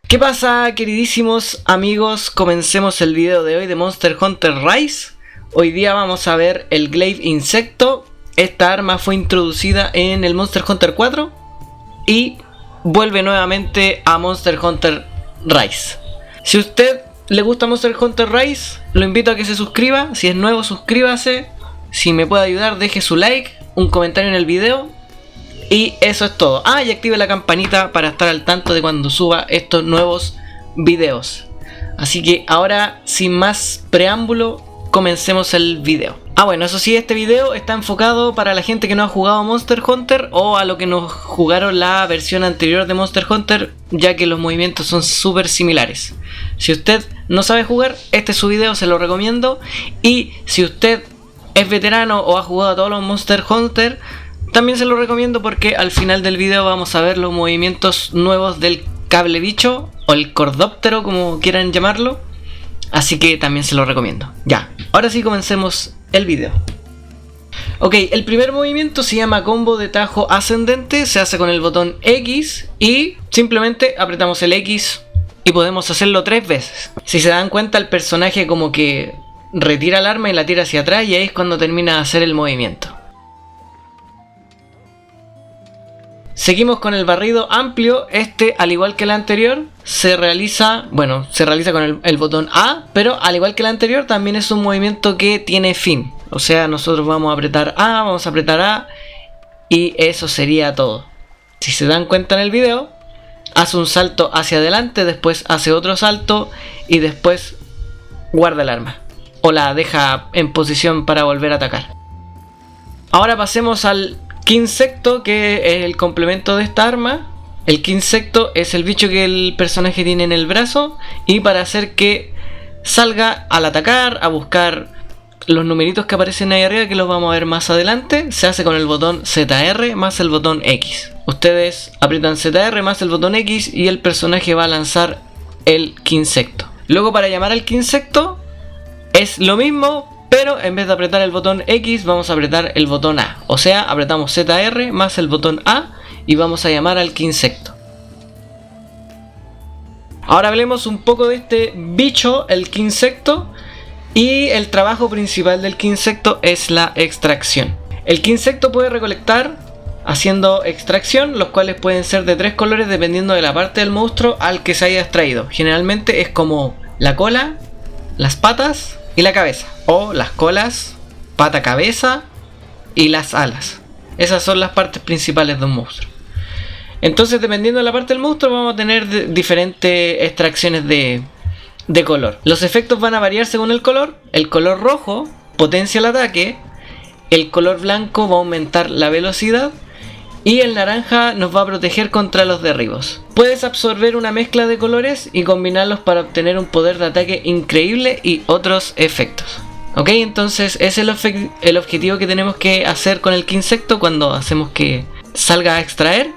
¿Qué pasa, queridísimos amigos? Comencemos el video de hoy de Monster Hunter Rise. Hoy día vamos a ver el Glaive Insecto. Esta arma fue introducida en el Monster Hunter 4 y vuelve nuevamente a Monster Hunter Rise. Si a usted le gusta Monster Hunter Rise, lo invito a que se suscriba. Si es nuevo, suscríbase. Si me puede ayudar, deje su like, un comentario en el video. Y eso es todo. Y active la campanita para estar al tanto de cuando suba estos nuevos videos. Así que ahora, sin más preámbulo, comencemos el video. Bueno, eso sí, este video está enfocado para la gente que no ha jugado Monster Hunter o a los que no jugaron la versión anterior de Monster Hunter, ya que los movimientos son súper similares. Si usted no sabe jugar, este es su video, se lo recomiendo. Y si usted es veterano o ha jugado a todos los Monster Hunter, también se lo recomiendo porque al final del video vamos a ver los movimientos nuevos del cable bicho o el cordóptero, como quieran llamarlo. Así que también se lo recomiendo. Ya, ahora sí comencemos el video. Ok, el primer movimiento se llama combo de tajo ascendente. Se hace con el botón X y simplemente apretamos el X y podemos hacerlo 3 veces. Si se dan cuenta, el personaje como que retira el arma y la tira hacia atrás, y ahí es cuando termina de hacer el movimiento. Seguimos con el barrido amplio. Este, al igual que el anterior, se realiza con el botón A, pero al igual que el anterior también es un movimiento que tiene fin. O sea, nosotros vamos a apretar A, y eso sería todo. Si se dan cuenta en el video, hace un salto hacia adelante, después hace otro salto y después guarda el arma o la deja en posición para volver a atacar. Ahora pasemos al Quinsecto, que es el complemento de esta arma. El Quinsecto es el bicho que el personaje tiene en el brazo, y para hacer que salga al atacar, a buscar los numeritos que aparecen ahí arriba, que los vamos a ver más adelante, se hace con el botón ZR más el botón X. Ustedes aprietan ZR más el botón X y el personaje va a lanzar el Quinsecto. Luego, para llamar al Quinsecto es lo mismo, pero en vez de apretar el botón X vamos a apretar el botón A. O sea, apretamos ZR más el botón A y vamos a llamar al Quinsecto. Ahora hablemos un poco de este bicho, el Quinsecto. Y el trabajo principal del Quinsecto es la extracción. El Quinsecto puede recolectar haciendo extracción, los cuales pueden ser de 3 colores dependiendo de la parte del monstruo al que se haya extraído. Generalmente es como la cola, las patas y la cabeza, o las colas, pata, cabeza y las alas. Esas son las partes principales de un monstruo. Entonces, dependiendo de la parte del monstruo, vamos a tener diferentes extracciones de color. Los efectos van a variar según el color. El color rojo potencia el ataque, el color blanco va a aumentar la velocidad y el naranja nos va a proteger contra los derribos. Puedes absorber una mezcla de colores y combinarlos para obtener un poder de ataque increíble y otros efectos. Ok, entonces ese es el objetivo que tenemos que hacer con el Quinsecto cuando hacemos que salga a extraer.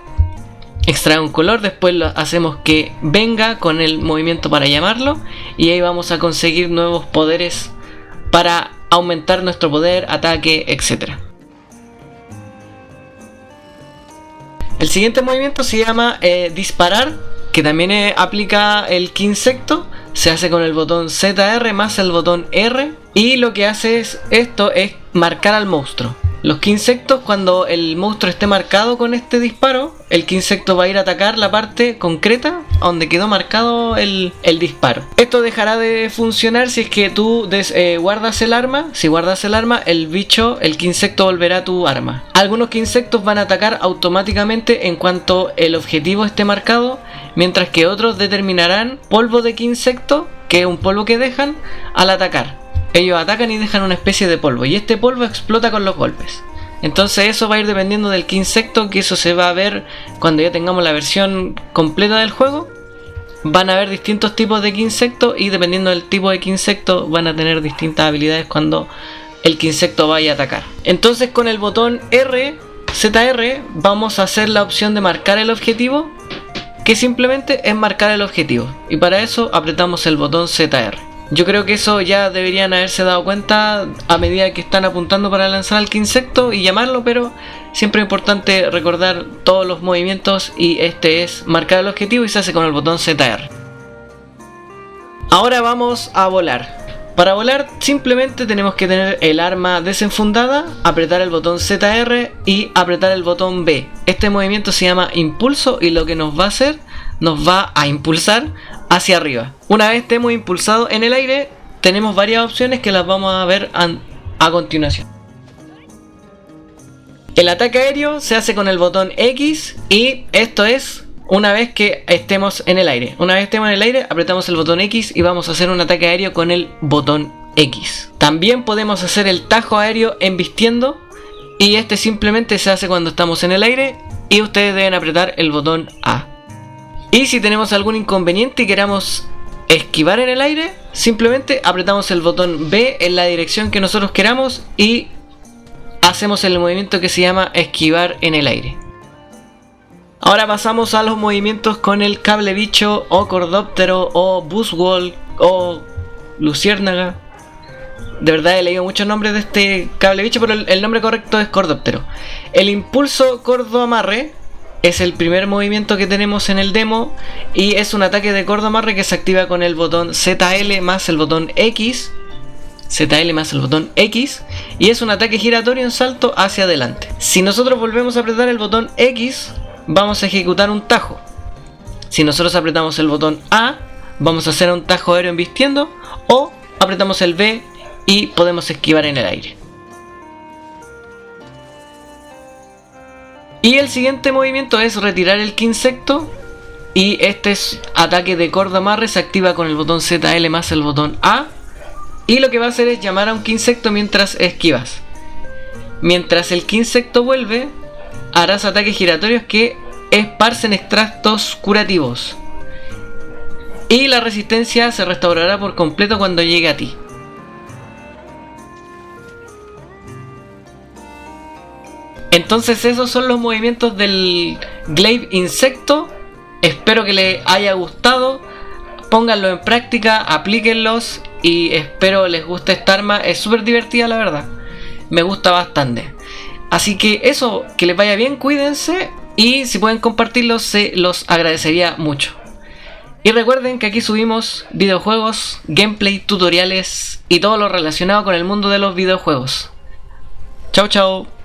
Extrae un color, después lo hacemos que venga con el movimiento para llamarlo, y ahí vamos a conseguir nuevos poderes para aumentar nuestro poder, ataque, etc. El siguiente movimiento se llama disparar, que también aplica el Quinsecto. Se hace con el botón ZR más el botón R, y lo que hace esto es marcar al monstruo. Los Quinsectos, cuando el monstruo esté marcado con este disparo, el Quinsecto va a ir a atacar la parte concreta donde quedó marcado el disparo. Esto dejará de funcionar si es que tú guardas el arma. Si guardas el arma, el Quinsecto volverá a tu arma. Algunos Quinsectos van a atacar automáticamente en cuanto el objetivo esté marcado, mientras que otros determinarán polvo de Quinsecto, que es un polvo que dejan al atacar. Ellos atacan y dejan una especie de polvo, y este polvo explota con los golpes. Entonces eso va a ir dependiendo del Quinsecto, que eso se va a ver cuando ya tengamos la versión completa del juego. Van a haber distintos tipos de Quinsecto, y dependiendo del tipo de Quinsecto van a tener distintas habilidades cuando el Quinsecto vaya a atacar. Entonces, con el botón ZR vamos a hacer la opción de marcar el objetivo, que simplemente es marcar el objetivo, y para eso apretamos el botón ZR. Yo creo que eso ya deberían haberse dado cuenta a medida que están apuntando para lanzar al Quinsecto y llamarlo, pero siempre es importante recordar todos los movimientos, y este es marcar el objetivo y se hace con el botón ZR. Ahora vamos a volar. Para volar simplemente tenemos que tener el arma desenfundada, apretar el botón ZR y apretar el botón B. Este movimiento se llama impulso y lo que nos va a hacer, nos va a impulsar hacia arriba. Una vez estemos impulsados en el aire, tenemos varias opciones que las vamos a ver a continuación. El ataque aéreo se hace con el botón X y esto es una vez que estemos en el aire. Una vez estemos en el aire, apretamos el botón X y vamos a hacer un ataque aéreo con el botón X. También podemos hacer el tajo aéreo embistiendo y este simplemente se hace cuando estamos en el aire y ustedes deben apretar el botón A. Y si tenemos algún inconveniente y queramos esquivar en el aire, simplemente apretamos el botón B en la dirección que nosotros queramos y hacemos el movimiento que se llama esquivar en el aire. Ahora pasamos a los movimientos con el cable bicho o cordóptero o buzzwall o luciérnaga. De verdad he leído muchos nombres de este cable bicho, pero el nombre correcto es cordóptero. El impulso cordo amarre es el primer movimiento que tenemos en el demo y es un ataque de cordo amarre que se activa con el botón ZL más el botón X. ZL más el botón X y es un ataque giratorio en salto hacia adelante. Si nosotros volvemos a apretar el botón X, vamos a ejecutar un tajo. Si nosotros apretamos el botón A, vamos a hacer un tajo aéreo embistiendo, o apretamos el B y podemos esquivar en el aire. Y el siguiente movimiento es retirar el quincepto y este es ataque de cordo amarre, se activa con el botón ZL más el botón A y lo que va a hacer es llamar a un quincepto mientras esquivas. Mientras el quincepto vuelve, harás ataques giratorios que esparcen extractos curativos y la resistencia se restaurará por completo cuando llegue a ti. Entonces esos son los movimientos del Glaive Insecto. Espero que les haya gustado, pónganlo en práctica, aplíquenlos y espero les guste esta arma. Es súper divertida, la verdad, me gusta bastante. Así que eso, que les vaya bien, cuídense y si pueden compartirlos se los agradecería mucho. Y recuerden que aquí subimos videojuegos, gameplay, tutoriales y todo lo relacionado con el mundo de los videojuegos. Chao chao.